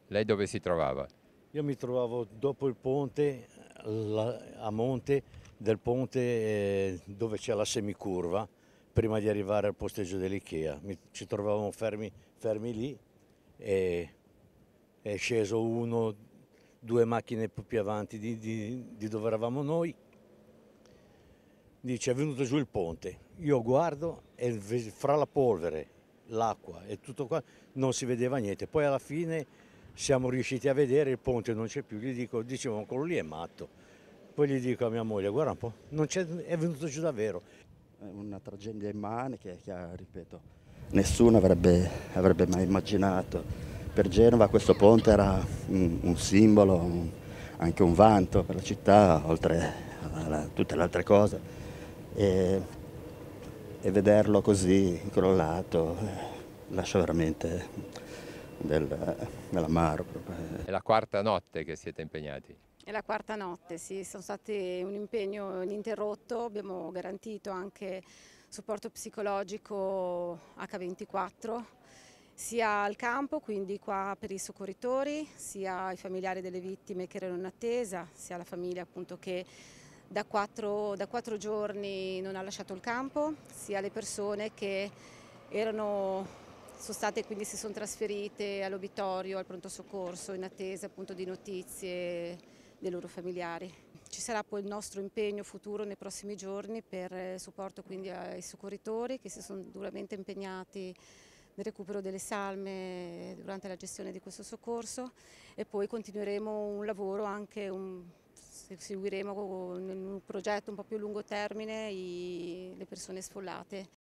Lei dove si trovava? Io mi trovavo dopo il ponte, a monte del ponte dove c'è la semicurva, prima di arrivare al posteggio dell'Ikea. Ci trovavamo fermi lì e è sceso uno, due macchine più avanti di dove eravamo noi. Dice è venuto giù il ponte. Io guardo e fra la polvere, l'acqua e tutto qua non si vedeva niente. Poi alla fine siamo riusciti a vedere il ponte, non c'è più. Gli dico, dicevo, quello lì è matto. Poi gli dico a mia moglie, guarda un po', non c'è, è venuto giù davvero. È una tragedia immane che, ripeto, nessuno avrebbe mai immaginato. Per Genova questo ponte era un simbolo, anche un vanto per la città, oltre a tutte le altre cose. E, e vederlo così, crollato, lascia veramente dell'amaro proprio. È la quarta notte che siete impegnati. È la quarta notte, sì, sono stati un impegno ininterrotto, abbiamo garantito anche supporto psicologico H24 sia al campo, quindi qua per i soccorritori, sia ai familiari delle vittime che erano in attesa, sia alla famiglia appunto che da 4 giorni non ha lasciato il campo, sia alle persone che sono state, quindi si sono trasferite all'obitorio, al pronto soccorso in attesa appunto di notizie dei loro familiari. Ci sarà poi il nostro impegno futuro nei prossimi giorni per supporto quindi ai soccorritori che si sono duramente impegnati nel recupero delle salme durante la gestione di questo soccorso e poi continueremo un lavoro anche seguiremo in un progetto un po' più a lungo termine le persone sfollate.